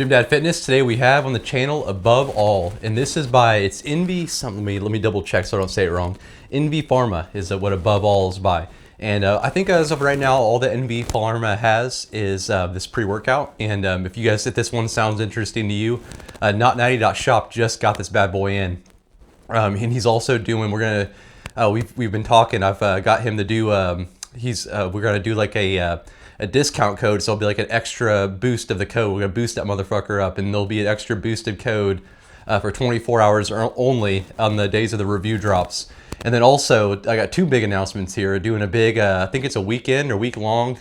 Jim Dad Fitness. Today we have on the channel Above All, and this is by, it's Envy something. Let me double check so I don't say it wrong. Envy Pharma is what Above All is by. And I think as of right now, all that Envy Pharma has is this pre-workout. And if you guys, if this one sounds interesting to you, NotNatty.shop just got this bad boy in. And he's also doing, we've been talking, I've got him to do, we're gonna do like a discount code, so it'll be like an extra boost of the code. We're gonna boost that motherfucker up, and there'll be an extra boosted code for 24 hours only on the days of the review drops. And then also, I got two big announcements here. Doing a big, I think it's a weekend or week-long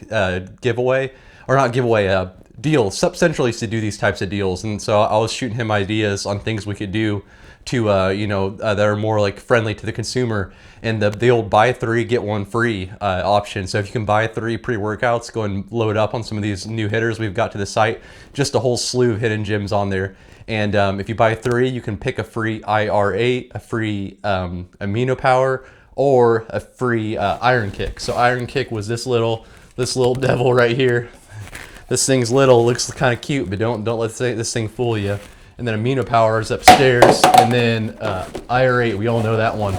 giveaway, or not giveaway, deal. Subcentrally used to do these types of deals, and so I was shooting him ideas on things we could do to, that are more like friendly to the consumer, and the old buy three, get one free option. So if you can buy 3 pre-workouts, go and load up on some of these new hitters we've got to the site, just a whole slew of hidden gems on there. And if you buy 3, you can pick a free IR8, a free Amino Power, or a free Iron Kick. So Iron Kick was this little devil right here. This thing's little, looks kind of cute, but don't let this thing fool you. And then Amino Power is upstairs, and then IR8, we all know that one.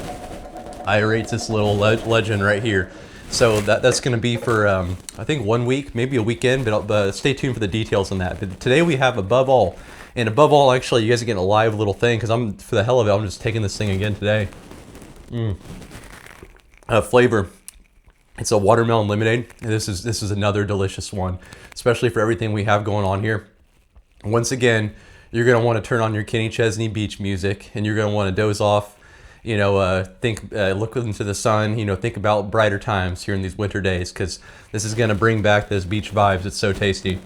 IR8's this little legend right here. So that's going to be for, I think 1 week, maybe a weekend, but stay tuned for the details on that. But today we have Above All. And Above All, actually, you guys are getting a live little thing, because for the hell of it, I'm just taking this thing again today. Flavor. It's a watermelon lemonade. And this is another delicious one, especially for everything we have going on here. Once again, you're going to want to turn on your Kenny Chesney beach music, and you're going to want to doze off, look into the sun, think about brighter times here in these winter days, because this is going to bring back those beach vibes. It's so tasty.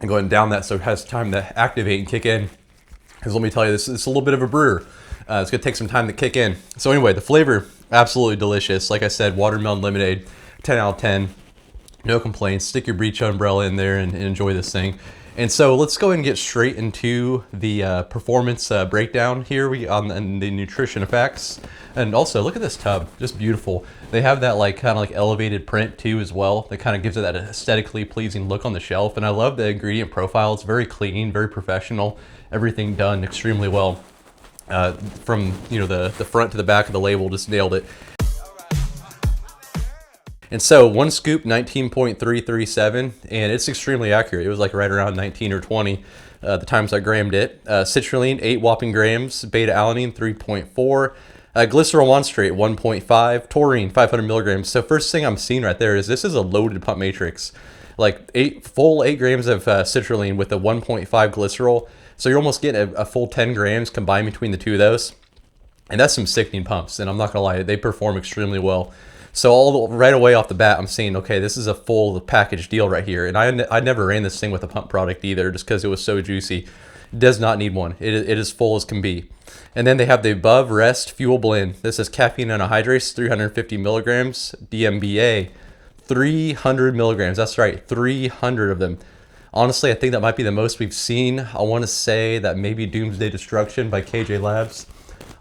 And going down that so it has time to activate and kick in. Because let me tell you, this is a little bit of a brewer. It's going to take some time to kick in. So anyway, the flavor, absolutely delicious. Like I said, watermelon lemonade, 10 out of 10. No complaints. Stick your beach umbrella in there and enjoy this thing. And so let's go ahead and get straight into the performance breakdown here on the nutrition effects. And also, look at this tub, just beautiful. They have that kind of elevated print too as well. That kind of gives it that aesthetically pleasing look on the shelf. And I love the ingredient profile. It's very clean, very professional. Everything done extremely well. From the front to the back of the label, just nailed it. And so 1 scoop, 19.337, and it's extremely accurate. It was like right around 19 or 20 the times I grammed it. Citrulline, 8 whopping grams. Beta-alanine, 3.4. Glycerol monostrate, 1.5. Taurine, 500 milligrams. So first thing I'm seeing right there is this is a loaded pump matrix. Like 8 grams of citrulline with a 1.5 glycerol. So you're almost getting a full 10 grams combined between the two of those. And that's some sickening pumps, and I'm not gonna lie, they perform extremely well. So right away off the bat, I'm saying, okay, this is a full package deal right here. And I never ran this thing with a pump product either, just because it was so juicy. It does not need one. It is full as can be. And then they have the Above Rest Fuel Blend. This is caffeine anhydrase, 350 milligrams. DMBA, 300 milligrams. That's right, 300 of them. Honestly, I think that might be the most we've seen. I want to say that maybe Doomsday Destruction by KJ Labs.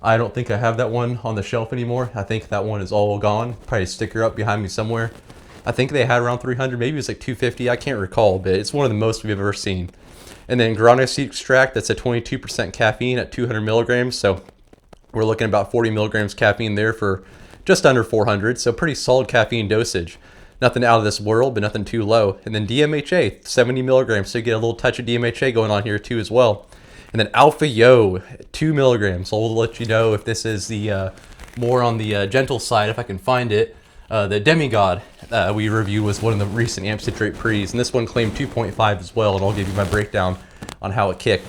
I don't think I have that one on the shelf anymore. I think that one is all gone. Probably a sticker up behind me somewhere. I think they had around 300, maybe it was like 250. I can't recall, but it's one of the most we've ever seen. And then guarana seed extract, that's a 22% caffeine at 200 milligrams. So we're looking at about 40 milligrams caffeine there for just under 400. So pretty solid caffeine dosage. Nothing out of this world, but nothing too low. And then DMHA, 70 milligrams. So you get a little touch of DMHA going on here too as well. And then Alpha Yo, 2 milligrams. So I'll let you know if this is the more on the gentle side, if I can find it. The Demigod we reviewed was one of the recent amp citrate pre's, and this one claimed 2.5 as well, and I'll give you my breakdown on how it kicked.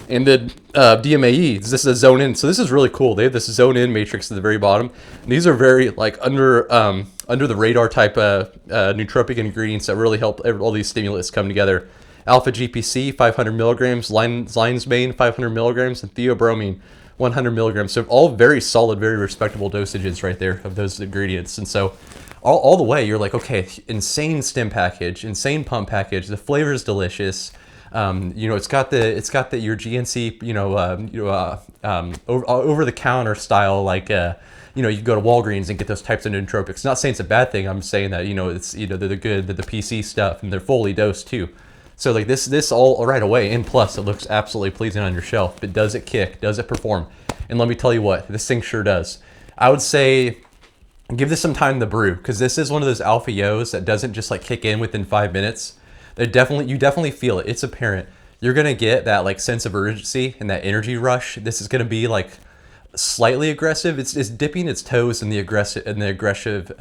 And the DMAE, this is a zone in. So this is really cool. They have this zone in matrix at the very bottom. And these are very under the radar type nootropic ingredients that really help all these stimulants come together. Alpha GPC, 500 milligrams, lion's mane, 500 milligrams, and theobromine, 100 milligrams. So all very solid, very respectable dosages right there of those ingredients. And so all the way, you're like, okay, insane stim package, insane pump package. The flavor is delicious. It's got your GNC, over the counter style, like, you can go to Walgreens and get those types of nootropics. Not saying it's a bad thing. I'm saying that, they're the good, the PC stuff, and they're fully dosed too. So like this all right away, and plus it looks absolutely pleasing on your shelf. But does it kick? Does it perform? And let me tell you what, this thing sure does. I would say give this some time to brew, because this is one of those alpha yos that doesn't just like kick in within 5 minutes. You definitely feel it. It's apparent. You're gonna get that like sense of urgency and that energy rush. This is gonna be like slightly aggressive. It's dipping its toes in the aggressive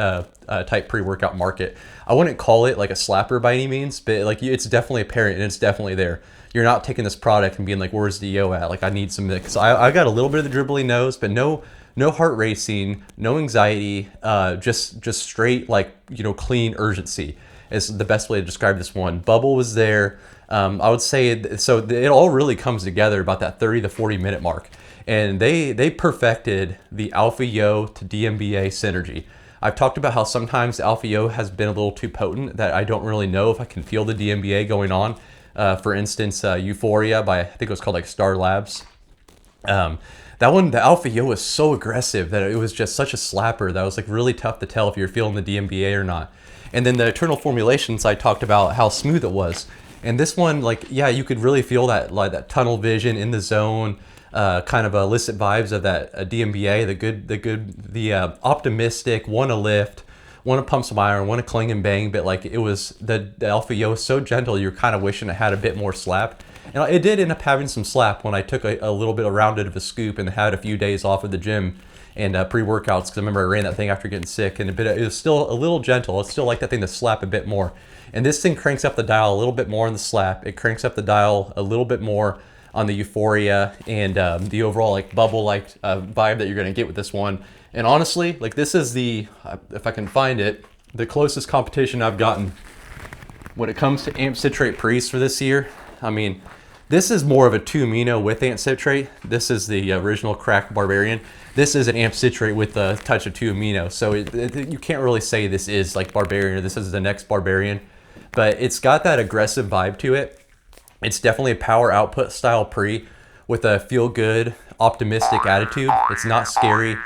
type pre-workout market. I wouldn't call it like a slapper by any means, but like it's definitely apparent and it's definitely there. You're not taking this product and being like, where's the yo at? Like I need some mix. I got a little bit of the dribbly nose, but no heart racing, no anxiety, just straight like, you know, clean urgency is the best way to describe this one. Bubble was there. I would say, so it all really comes together about that 30 to 40 minute mark. And they perfected the Alpha Yo to DMBA synergy. I've talked about how sometimes the Alpha Yo has been a little too potent, that I don't really know if I can feel the DMBA going on. For instance, Euphoria by, I think it was called like Star Labs. That one, the Alpha Yo was so aggressive that it was just such a slapper that was like really tough to tell if you're feeling the DMBA or not. And then the Eternal Formulations, I talked about how smooth it was. And this one, like, yeah, you could really feel that, like that tunnel vision, in the zone, kind of illicit vibes of that DMBA, the optimistic, want to lift, want to pump some iron, want to cling and bang, but like it was, the Alpha Yo was so gentle, you're kind of wishing it had a bit more slap. And it did end up having some slap when I took a little bit around it of a scoop and had a few days off of the gym and pre-workouts, because I remember I ran that thing after getting sick, and it was still a little gentle. It's still like that thing to slap a bit more. And this thing cranks up the dial a little bit more on the slap. It cranks up the dial a little bit more on the euphoria and the overall like bubble-like vibe that you're gonna get with this one. And honestly, like this is the, if I can find it, the closest competition I've gotten when it comes to amp citrate pre's for this year. I mean, this is more of a 2-amino with amp citrate. This is the original crack barbarian. This is an amp citrate with a touch of 2-amino. So you can't really say this is like barbarian or this is the next barbarian, but it's got that aggressive vibe to it. It's definitely a power output style pre with a feel good, optimistic attitude. It's not scary.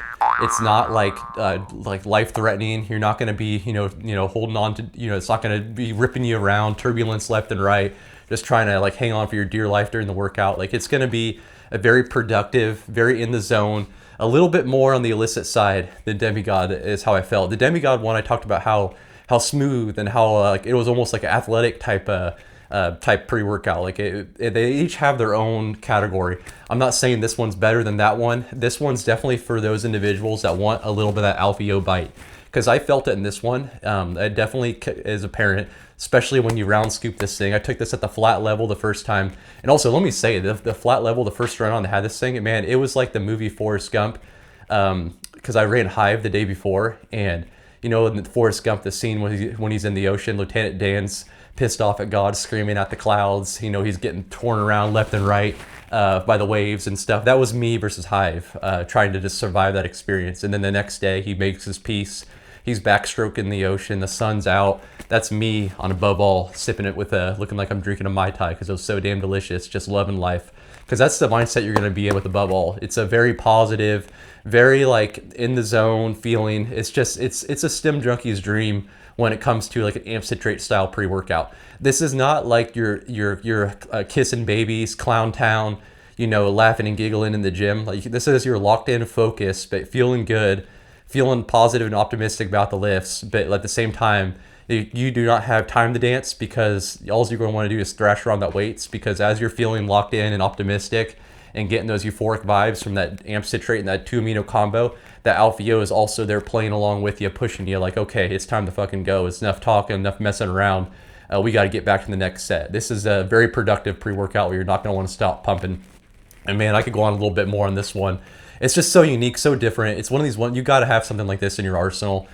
It's not like life threatening. You're not going to be, you know, holding on to, you know, it's not going to be ripping you around, turbulence left and right, just trying to like hang on for your dear life during the workout. Like it's going to be a very productive, very in the zone, a little bit more on the illicit side than Demigod is how I felt. The Demigod one, I talked about how smooth and how like it was almost like an athletic type pre-workout. Like they each have their own category. I'm not saying this one's better than that one. This one's definitely for those individuals that want a little bit of that Alpha Yo bite, because I felt it in this one. It definitely is apparent, especially when you round scoop this thing. I took this at the flat level the first time, and also let me say the flat level, the first run on that had this thing, man, it was like the movie Forrest Gump, because I ran Hive the day before, and you know, in Forrest Gump, the scene when he's in the ocean, Lieutenant Dan's pissed off at God, screaming at the clouds. You know, he's getting torn around left and right by the waves and stuff. That was me versus Hive, trying to just survive that experience. And then the next day, he makes his peace. He's backstroking the ocean. The sun's out. That's me on Above All, sipping it with looking like I'm drinking a Mai Tai because it was so damn delicious, just loving life. Because that's the mindset you're going to be in with Above All. It's a very positive, very like in the zone feeling. It's just, it's a stem junkie's dream when it comes to like an amp citrate style pre-workout. This is not like your kissing babies, clown town, you know, laughing and giggling in the gym. Like this is your locked in focus, but feeling good, feeling positive and optimistic about the lifts. But at the same time, you do not have time to dance, because all you're going to want to do is thrash around that weights, because as you're feeling locked in and optimistic and getting those euphoric vibes from that amp citrate and that 2-amino combo, that Alpha Yo is also there playing along with you, pushing you like, okay, it's time to fucking go. It's enough talking, enough messing around. We got to get back to the next set. This is a very productive pre-workout where you're not going to want to stop pumping. And man, I could go on a little bit more on this one. It's just so unique, so different. It's one of these you got to have something like this in your arsenal.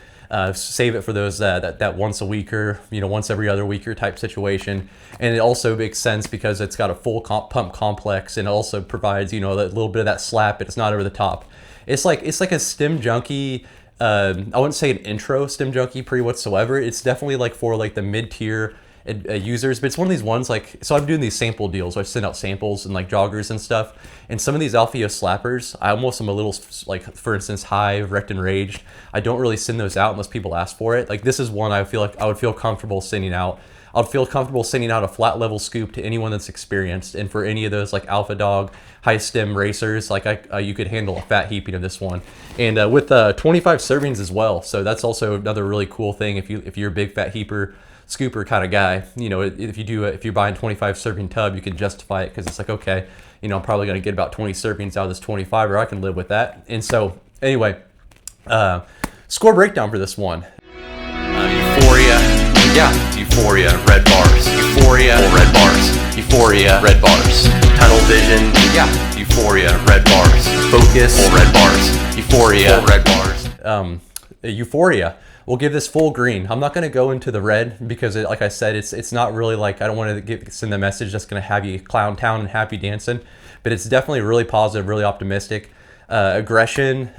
Save it for those that once a weeker, you know, once every other weeker type situation. And it also makes sense because it's got a full pump complex, and it also provides, you know, that little bit of that slap, but it's not over the top. It's like a stem junkie. I wouldn't say an intro stem junkie pre whatsoever. It's definitely like for like the mid-tier users, but it's one of these ones like, so I'm doing these sample deals where I send out samples and like joggers and stuff, and some of these Alpha slappers, I almost am a little, like for instance Hive, Wrecked and Raged, I don't really send those out unless people ask for it. Like this is one I feel like I would feel comfortable sending out. I'd feel comfortable sending out a flat level scoop to anyone that's experienced, and for any of those like alpha dog, high stem racers, like you could handle a fat heaping of this one, and with 25 servings as well. So that's also another really cool thing if you're a big fat heaper, scooper kind of guy. You know, if you're buying 25 serving tub, you can justify it because it's like, okay, you know, I'm probably going to get about 20 servings out of this 25, or I can live with that. And so anyway, score breakdown for this one. Euphoria. Yeah, Euphoria, red bars. Euphoria, full red bars. Euphoria, red bars. Tunnel vision. Yeah, Euphoria, red bars. Focus, full red bars. Euphoria, full red bars. Euphoria. We'll give this full green. I'm not going to go into the red because, like I said, it's not really like, I don't want to send the message that's going to have you clown town and happy dancing, but it's definitely really positive, really optimistic. Aggression,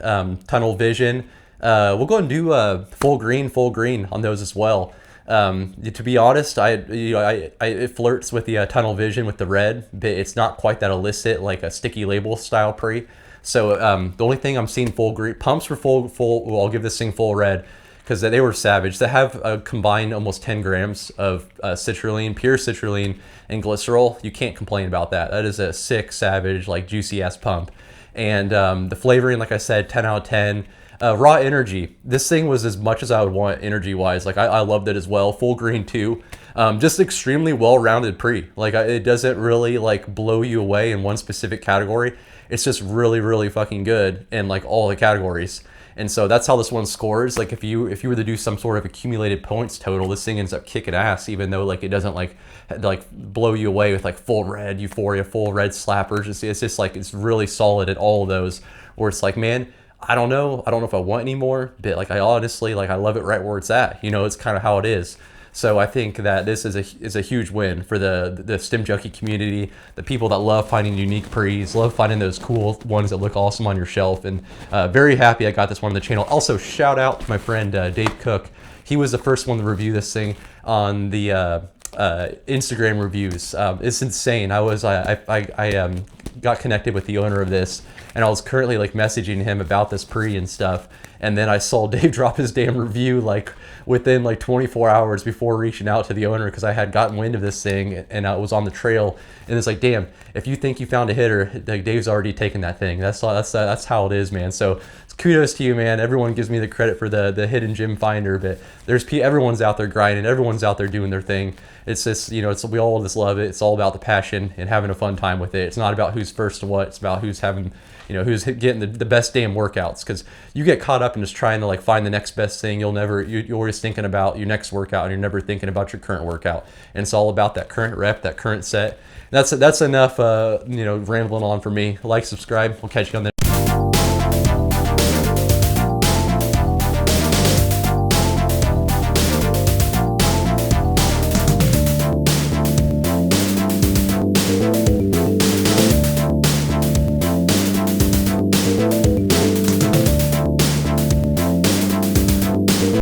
tunnel vision. We'll go and do full green on those as well. To be honest, it flirts with the tunnel vision with the red, but it's not quite that illicit like a sticky label style pre. So the only thing I'm seeing full green, pumps were full. Well, I'll give this thing full red because they were savage. They have combined almost 10 grams of citrulline, pure citrulline, and glycerol. You can't complain about that. That is a sick, savage, like juicy ass pump. And the flavoring, like I said, 10 out of 10. Raw energy. This thing was as much as I would want energy wise. Like I loved it as well. Full green too. Just extremely well-rounded pre. Like it doesn't really like blow you away in one specific category. It's just really, really fucking good in like all the categories. And so that's how this one scores. Like if you were to do some sort of accumulated points total, this thing ends up kicking ass, even though like it doesn't like blow you away with like full red Euphoria, full red slappers. It's just like, it's really solid at all of those, where it's like, man, I don't know if I want any more, but like I honestly, like I love it right where it's at. You know, it's kind of how it is. So I think that this is a huge win for the stem junkie community, the people that love finding unique pre's, love finding those cool ones that look awesome on your shelf, and very happy I got this one on the channel. Also, shout out to my friend Dave Cook. He was the first one to review this thing on the Instagram reviews. It's insane. I got connected with the owner of this, and I was currently like messaging him about this pre and stuff, and then I saw Dave drop his damn review like within like 24 hours before reaching out to the owner, because I had gotten wind of this thing and I was on the trail, and it's like, damn, if you think you found a hitter, like Dave's already taken that thing. That's how it is, man. So kudos to you, man. Everyone gives me the credit for the hidden gem finder, but everyone's out there grinding, everyone's out there doing their thing. It's just, you know, we all just love it. It's all about the passion and having a fun time with it. It's not about who's first to what. It's about who's having, you know, who's getting the best damn workouts, because you get caught up in just trying to like find the next best thing. You're always thinking about your next workout, and you're never thinking about your current workout. And it's all about that current rep, that current set. That's enough, you know, rambling on for me. Like, subscribe. We'll catch you on the